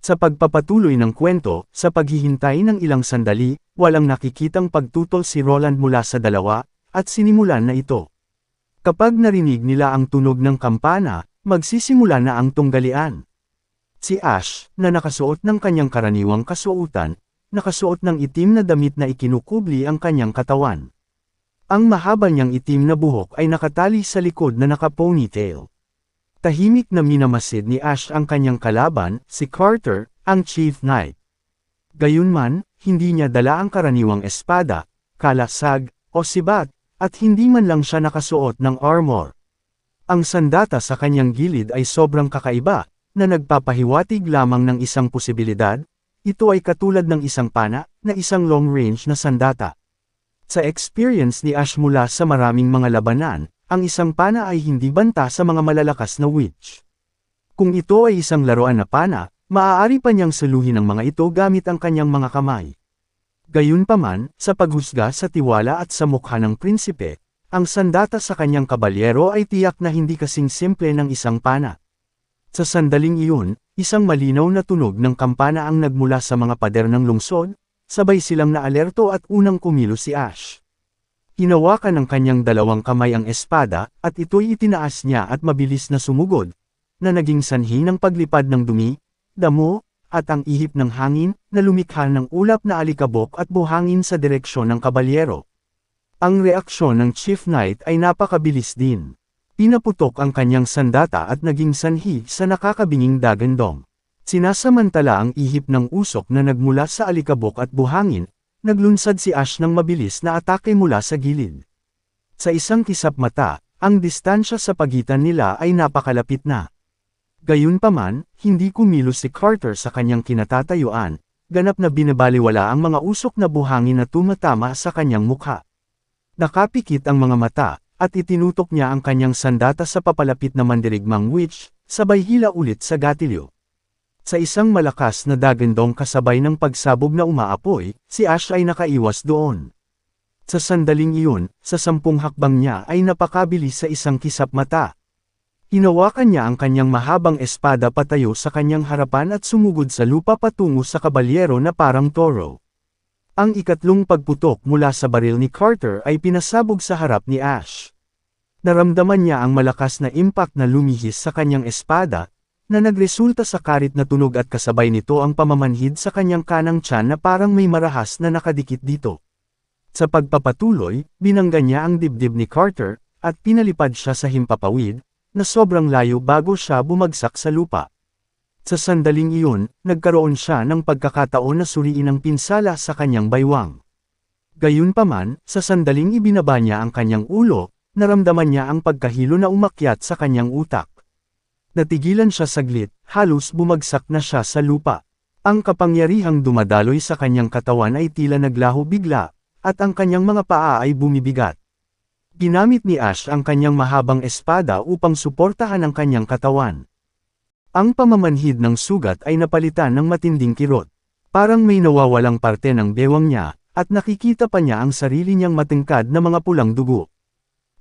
Sa pagpapatuloy ng kwento, sa paghihintay ng ilang sandali, walang nakikitang pagtutol si Roland mula sa dalawa, at sinimulan na ito. Kapag narinig nila ang tunog ng kampana, magsisimula na ang tunggalian. Si Ash, na nakasuot ng kanyang karaniwang kasuotan, nakasuot ng itim na damit na ikinukubli ang kanyang katawan. Ang mahaba niyang itim na buhok ay nakatali sa likod na naka-ponytail. Tahimik na minamasid ni Ash ang kanyang kalaban, si Carter, ang Chief Knight. Gayunman, hindi niya dala ang karaniwang espada, kalasag, o sibat, at hindi man lang siya nakasuot ng armor. Ang sandata sa kanyang gilid ay sobrang kakaiba, na nagpapahiwatig lamang ng isang posibilidad. Ito ay katulad ng isang pana, na isang long-range na sandata. Sa experience ni Ash mula sa maraming mga labanan, ang isang pana ay hindi banta sa mga malalakas na witch. Kung ito ay isang laruan na pana, maaari pa niyang saluhin ang mga ito gamit ang kanyang mga kamay. Gayunpaman, sa paghusga sa tiwala at sa mukha ng prinsipe, ang sandata sa kanyang kabalyero ay tiyak na hindi kasing simple ng isang pana. Sa sandaling iyon, isang malinaw na tunog ng kampana ang nagmula sa mga pader ng lungsod, sabay silang naalerto at unang kumilos si Ash. Hinawakan ng kanyang dalawang kamay ang espada, at ito'y itinaas niya at mabilis na sumugod, na naging sanhi ng paglipad ng dumi, damo, at ang ihip ng hangin, na lumikha ng ulap na alikabok at buhangin sa direksyon ng kabalyero. Ang reaksyon ng Chief Knight ay napakabilis din. Pinaputok ang kanyang sandata at naging sanhi sa nakakabinging dagandong. Sinasamantala ang ihip ng usok na nagmula sa alikabok at buhangin, naglunsad si Ash ng mabilis na atake mula sa gilid. Sa isang kisap mata, ang distansya sa pagitan nila ay napakalapit na. Gayunpaman, hindi kumilos si Carter sa kanyang kinatatayuan, ganap na binabaliwala ang mga usok na buhangin na tumatama sa kanyang mukha. Nakapikit ang mga mata, at itinutok niya ang kanyang sandata sa papalapit na mandirigmang witch, sabay hila ulit sa gatilyo. Sa isang malakas na dagandong kasabay ng pagsabog na umaapoy, si Ash ay nakaiwas doon. Sa sandaling iyon, sa 10 hakbang niya ay napakabilis sa isang kisap mata. Hinawakan niya ang kanyang mahabang espada patayo sa kanyang harapan at sumugod sa lupa patungo sa kabalyero na parang toro. Ang ikatlong pagputok mula sa baril ni Carter ay pinasabog sa harap ni Ash. Naramdaman niya ang malakas na impact na lumihis sa kanyang espada, na nagresulta sa karit na tunog at kasabay nito ang pamamanhid sa kanyang kanang tiyan na parang may marahas na nakadikit dito. Sa pagpapatuloy, binangga niya ang dibdib ni Carter, at pinalipad siya sa himpapawid, na sobrang layo bago siya bumagsak sa lupa. Sa sandaling iyon, nagkaroon siya ng pagkakataon na suriin ang pinsala sa kanyang baywang. Gayunpaman, sa sandaling ibinaba niya ang kanyang ulo, naramdaman niya ang pagkahilo na umakyat sa kanyang utak. Natigilan siya saglit, halos bumagsak na siya sa lupa. Ang kapangyarihang dumadaloy sa kanyang katawan ay tila naglaho bigla, at ang kanyang mga paa ay bumibigat. Ginamit ni Ash ang kanyang mahabang espada upang suportahan ang kanyang katawan. Ang pamamanhid ng sugat ay napalitan ng matinding kirot. Parang may nawawalang parte ng bewang niya, at nakikita pa niya ang sarili niyang matingkad na mga pulang dugo.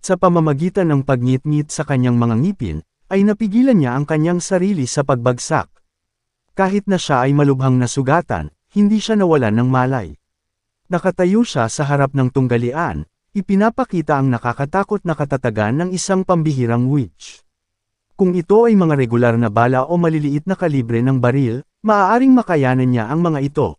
Sa pamamagitan ng pagngit-ngit sa kanyang mga ngipin, ay napigilan niya ang kanyang sarili sa pagbagsak. Kahit na siya ay malubhang nasugatan, hindi siya nawalan ng malay. Nakatayo siya sa harap ng tunggalian, ipinapakita ang nakakatakot na katatagan ng isang pambihirang witch. Kung ito ay mga regular na bala o maliliit na kalibre ng baril, maaaring makayanan niya ang mga ito.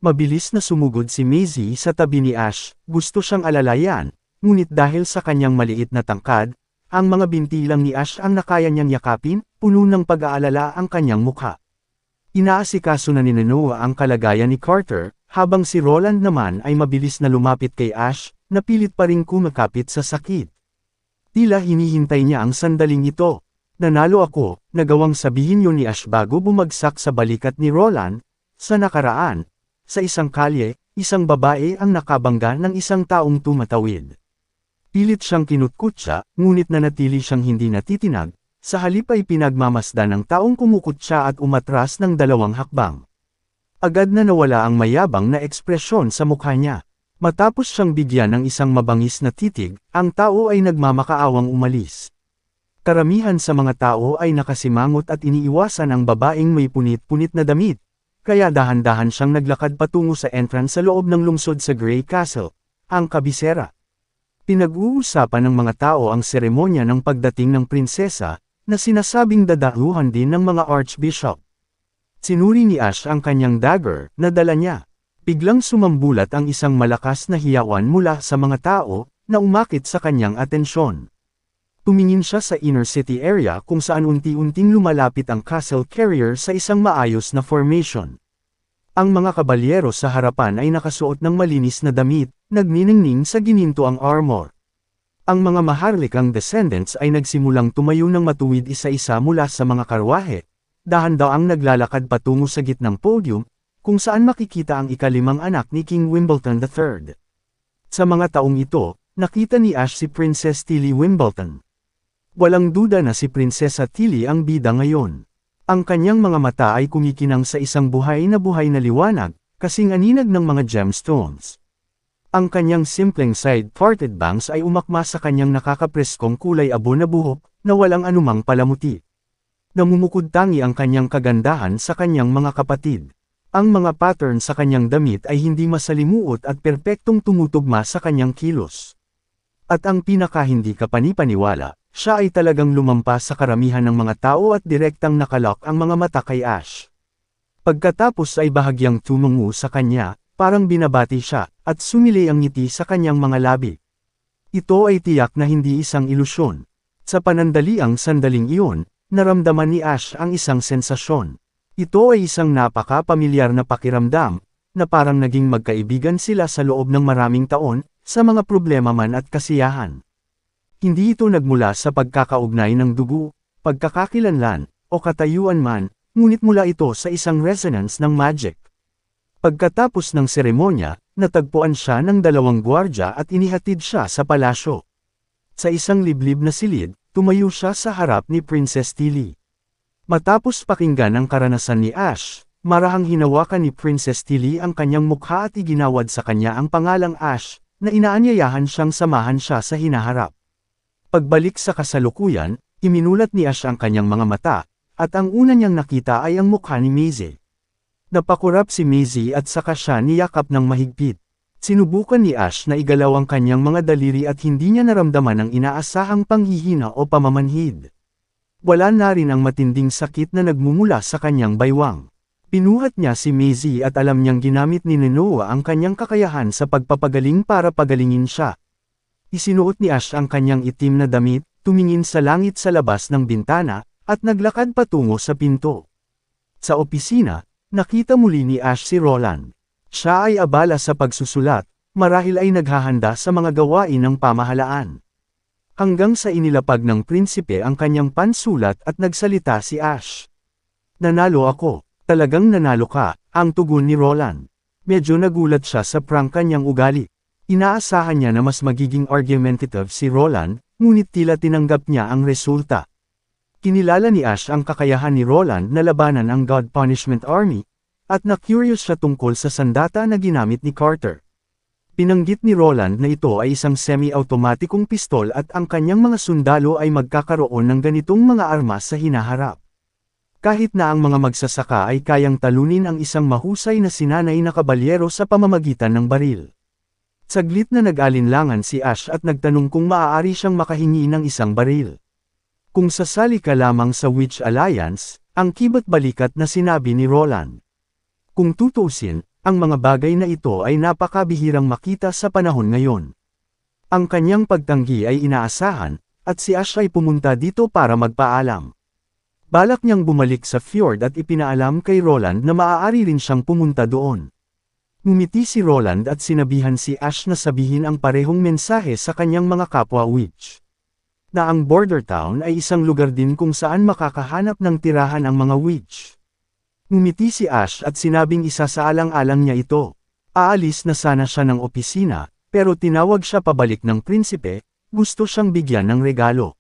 Mabilis na sumugod si Maisie sa tabi ni Ash, gusto siyang alalayan, ngunit dahil sa kanyang maliit na tangkad, ang mga binti lang ni Ash ang nakaya niyang yakapin, puno ng pag-aalala ang kanyang mukha. Inaasikaso na ni Noah ang kalagayan ni Carter, habang si Roland naman ay mabilis na lumapit kay Ash, na pilit pa ring kumakapit sa sakit. Tila hinihintay niya ang sandaling ito. Nanalo ako, nagawang sabihin yun ni Ash bago bumagsak sa balikat ni Roland. Sa nakaraan, sa isang kalye, isang babae ang nakabangga ng isang taong tumatawid. Pilit siyang kinutkutsa, ngunit nanatili siyang hindi natitinag, sa halip ay pinagmamasdan ng taong kumukutsa at umatras ng 2 hakbang. Agad na nawala ang mayabang na ekspresyon sa mukha niya. Matapos siyang bigyan ng isang mabangis na titig, ang tao ay nagmamakaawang umalis. Karamihan sa mga tao ay nakasimangot at iniiwasan ang babaeng may punit-punit na damit, kaya dahan-dahan siyang naglakad patungo sa entrance sa loob ng lungsod sa Grey Castle, ang kabisera. Pinag-uusapan ng mga tao ang seremonya ng pagdating ng prinsesa, na sinasabing dadaluhan din ng mga archbishop. Sinuri ni Ash ang kanyang dagger na dala niya. Biglang sumambulat ang isang malakas na hiyawan mula sa mga tao, na umakit sa kanyang atensyon. Tumingin siya sa inner city area kung saan unti-unting lumalapit ang castle carrier sa isang maayos na formation. Ang mga kabalyero sa harapan ay nakasuot ng malinis na damit, nagniningning sa gininto ang armor. Ang mga maharlikang descendants ay nagsimulang tumayo ng matuwid isa-isa mula sa mga karwahe, dahan-daang naglalakad patungo sa gitnang podium, kung saan makikita ang ikalimang anak ni King Wimbledon III. Sa mga taong ito, nakita ni Ash si Princess Tilly Wimbledon. Walang duda na si Prinsesa Tilly ang bida ngayon. Ang kanyang mga mata ay kumikinang sa isang buhay na liwanag, kasing aninag ng mga gemstones. Ang kanyang simpleng side-parted bangs ay umakma sa kanyang nakakapreskong kulay abo na buhok, na walang anumang palamuti. Namumukod tangi ang kanyang kagandahan sa kanyang mga kapatid. Ang mga pattern sa kanyang damit ay hindi masalimuot at perpektong tumutugma sa kanyang kilos. At ang pinaka hindi kapanipaniwala, siya ay talagang lumampas sa karamihan ng mga tao at direktang nakalok ang mga mata kay Ash. Pagkatapos ay bahagyang tumungo sa kanya, parang binabati siya, at sumili ang ngiti sa kanyang mga labi. Ito ay tiyak na hindi isang ilusyon. Sa panandaliang sandaling iyon, naramdaman ni Ash ang isang sensasyon. Ito ay isang napaka-pamilyar na pakiramdam, na parang naging magkaibigan sila sa loob ng maraming taon, sa mga problema man at kasiyahan. Hindi ito nagmula sa pagkakaugnay ng dugo, pagkakakilanlan, o katayuan man, ngunit mula ito sa isang resonance ng magic. Pagkatapos ng seremonya, natagpuan siya ng dalawang gwardya at inihatid siya sa palasyo. Sa isang liblib na silid, tumayo siya sa harap ni Princess Tilly. Matapos pakinggan ang karanasan ni Ash, marahang hinawakan ni Princess Tilly ang kanyang mukha at iginawad sa kanya ang pangalang Ash, na inaanyayahan siyang samahan siya sa hinaharap. Pagbalik sa kasalukuyan, iminulat ni Ash ang kanyang mga mata, at ang una niyang nakita ay ang mukha ni Maisie. Napakurap si Maisie at saka siya niyakap ng mahigpit. Sinubukan ni Ash na igalaw ang kanyang mga daliri at hindi niya naramdaman ang inaasahang panghihina o pamamanhid. Wala na rin ang matinding sakit na nagmumula sa kanyang baywang. Pinuhat niya si Maisie at alam niyang ginamit ni Noah ang kanyang kakayahan sa pagpapagaling para pagalingin siya. Isinuot ni Ash ang kanyang itim na damit, tumingin sa langit sa labas ng bintana, at naglakad patungo sa pinto. Sa opisina, nakita muli ni Ash si Roland. Siya ay abala sa pagsusulat, marahil ay naghahanda sa mga gawain ng pamahalaan. Hanggang sa inilapag ng prinsipe ang kanyang pansulat at nagsalita si Ash. "Nanalo ako, talagang nanalo ka," ang tugon ni Roland. Medyo nagulat siya sa prangka niyang ugali. Inaasahan niya na mas magiging argumentative si Roland, ngunit tila tinanggap niya ang resulta. Kinilala ni Ash ang kakayahan ni Roland na labanan ang God Punishment Army, at na-curious siya tungkol sa sandata na ginamit ni Carter. Pinanggit ni Roland na ito ay isang semi-automatikong pistol at ang kanyang mga sundalo ay magkakaroon ng ganitong mga armas sa hinaharap. Kahit na ang mga magsasaka ay kayang talunin ang isang mahusay na sinanay na kabalyero sa pamamagitan ng baril. Saglit na nag-alinlangan si Ash at nagtanong kung maaari siyang makahingi ng isang baril. Kung sasali ka lamang sa Witch Alliance, ang kibat-balikat na sinabi ni Roland. Kung tutuusin, ang mga bagay na ito ay napakabihirang makita sa panahon ngayon. Ang kanyang pagtanggi ay inaasahan, at si Ash ay pumunta dito para magpaalam. Balak niyang bumalik sa fjord at ipinaalam kay Roland na maaari rin siyang pumunta doon. Ngumiti si Roland at sinabihan si Ash na sabihin ang parehong mensahe sa kanyang mga kapwa witch. Na ang border town ay isang lugar din kung saan makakahanap ng tirahan ang mga witch. Ngumiti si Ash at sinabing isa sa alang-alang niya ito. Aalis na sana siya ng opisina, pero tinawag siya pabalik ng prinsipe, gusto siyang bigyan ng regalo.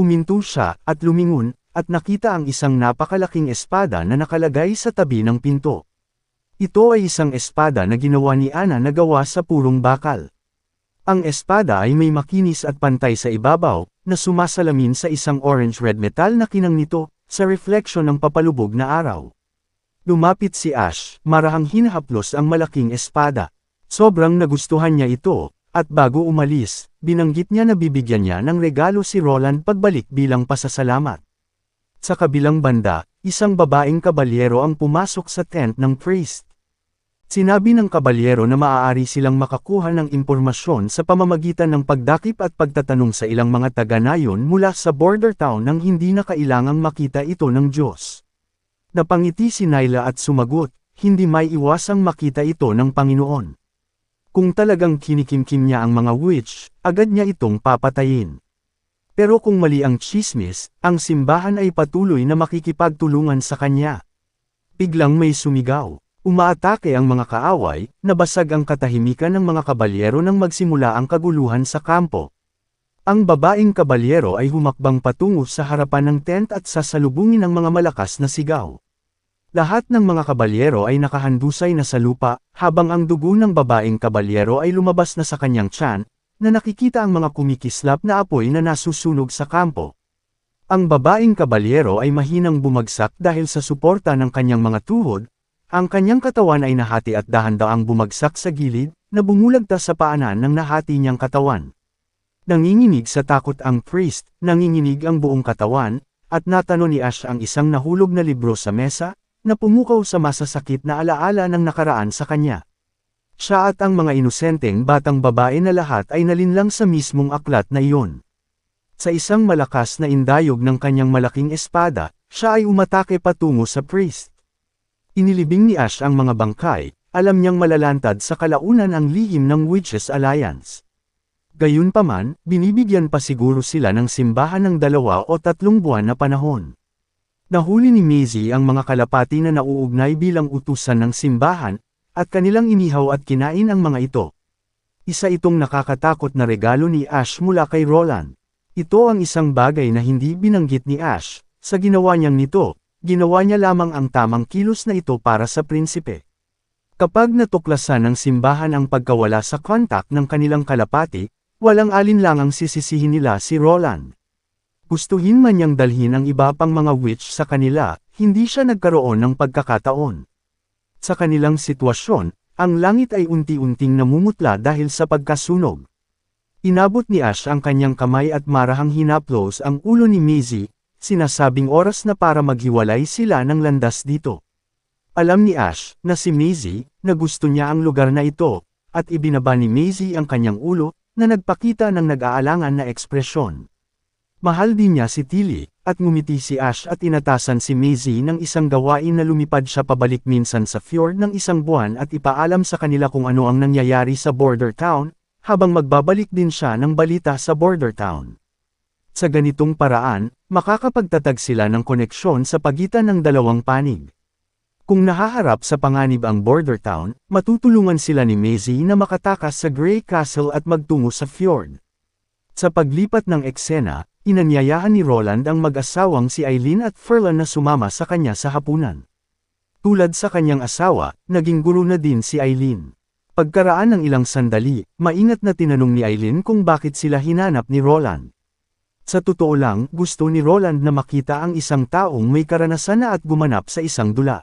Huminto siya at lumingon, at nakita ang isang napakalaking espada na nakalagay sa tabi ng pinto. Ito ay isang espada na ginawa ni Anna na gawa sa purong bakal. Ang espada ay may makinis at pantay sa ibabaw, na sumasalamin sa isang orange-red metal na kinang nito, sa refleksyon ng papalubog na araw. Lumapit si Ash, marahang hinahaplos ang malaking espada. Sobrang nagustuhan niya ito, at bago umalis, binanggit niya na bibigyan niya ng regalo si Roland pagbalik bilang pasasalamat. Sa kabilang banda, isang babaeng kabalyero ang pumasok sa tent ng priest. Sinabi ng kabalyero na maaari silang makakuha ng impormasyon sa pamamagitan ng pagdakip at pagtatanong sa ilang mga taga-nayon mula sa border town nang hindi na kailangang makita ito ng Diyos. Napangiti si Nyla at sumagot, hindi may iwasang makita ito ng Panginoon. Kung talagang kinikimkim niya ang mga witch, agad niya itong papatayin. Pero kung mali ang tsismis, ang simbahan ay patuloy na makikipagtulungan sa kanya. Biglang may sumigaw. Umaatake ang mga kaaway, nabasag ang katahimikan ng mga kabalyero nang magsimula ang kaguluhan sa kampo. Ang babaeng kabalyero ay humakbang patungo sa harapan ng tent at sasalubungin ang mga malakas na sigaw. Lahat ng mga kabalyero ay nakahandusay na sa lupa, habang ang dugo ng babaeng kabalyero ay lumabas na sa kanyang tiyan, na nakikita ang mga kumikislap na apoy na nasusunog sa kampo. Ang babaeng kabalyero ay mahinang bumagsak dahil sa suporta ng kanyang mga tuhod. Ang kanyang katawan ay nahati at dahan-daang bumagsak sa gilid, na bumulagtas sa paanan ng nahati niyang katawan. Nanginginig sa takot ang priest, nanginginig ang buong katawan, at natano ni Ash ang isang nahulog na libro sa mesa, na pumukaw sa masasakit na alaala ng nakaraan sa kanya. Siya at ang mga inosenteng batang babae na lahat ay nalinlang sa mismong aklat na iyon. Sa isang malakas na indayog ng kanyang malaking espada, siya ay umatake patungo sa priest. Inilibing ni Ash ang mga bangkay, alam niyang malalantad sa kalaunan ang lihim ng Witches Alliance. Gayunpaman, binibigyan pa siguro sila ng simbahan ng 2 o 3 buwan na panahon. Nahuli ni Maisie ang mga kalapati na nauugnay bilang utusan ng simbahan, at kanilang inihaw at kinain ang mga ito. Isa itong nakakatakot na regalo ni Ash mula kay Roland. Ito ang isang bagay na hindi binanggit ni Ash, sa ginawa niyang nito. Ginawa niya lamang ang tamang kilos na ito para sa prinsipe. Kapag natuklasan ng simbahan ang pagkawala sa kontak ng kanilang kalapati, walang alinlangang sisisihin nila si Roland. Gustuhin man niyang dalhin ang iba pang mga witch sa kanila, hindi siya nagkaroon ng pagkakataon. Sa kanilang sitwasyon, ang langit ay unti-unting namumutla dahil sa pagkasunog. Inabot ni Ash ang kanyang kamay at marahang hinaplos ang ulo ni Maisie. Sinasabing oras na para maghiwalay sila ng landas dito. Alam ni Ash, na si Maisie, na gusto niya ang lugar na ito, at ibinaba ni Maisie ang kanyang ulo, na nagpakita ng nag-aalangan na ekspresyon. Mahal din niya si Tilly, at ngumiti si Ash at inatasan si Maisie ng isang gawain na lumipad siya pabalik minsan sa fjord ng 1 buwan at ipaalam sa kanila kung ano ang nangyayari sa border town, habang magbabalik din siya ng balita sa border town. Sa ganitong paraan, makakapagtatag sila ng koneksyon sa pagitan ng 2 panig. Kung nahaharap sa panganib ang border town, matutulungan sila ni Maisie na makatakas sa Grey Castle at magtungo sa fjord. Sa paglipat ng eksena, inanyayahan ni Roland ang mag-asawang si Eileen at Furlan na sumama sa kanya sa hapunan. Tulad sa kanyang asawa, naging guro na din si Eileen. Pagkaraan ng ilang sandali, maingat na tinanong ni Eileen kung bakit sila hinanap ni Roland. Sa totoo lang, gusto ni Roland na makita ang isang taong may karanasan na at gumanap sa isang dula.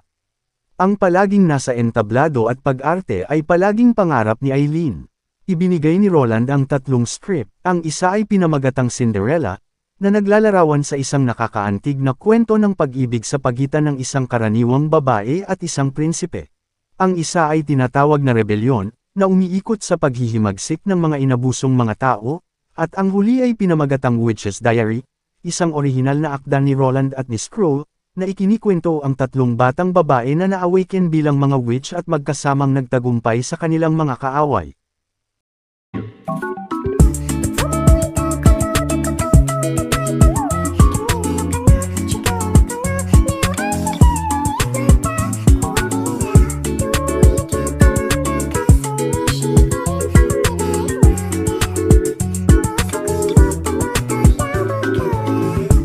Ang palaging nasa entablado at pag-arte ay palaging pangarap ni Eileen. Ibinigay ni Roland ang 3 script, ang isa ay pinamagatang Cinderella, na naglalarawan sa isang nakakaantig na kwento ng pag-ibig sa pagitan ng isang karaniwang babae at isang prinsipe. Ang isa ay tinatawag na rebelyon, na umiikot sa paghihimagsik ng mga inabusong mga tao, at ang huli ay pinamagatang Witch's Diary, isang orihinal na akda ni Roland at ni Scroll, na ikinikwento ang 3 batang babae na na-awaken bilang mga witch at magkasamang nagtagumpay sa kanilang mga kaaway.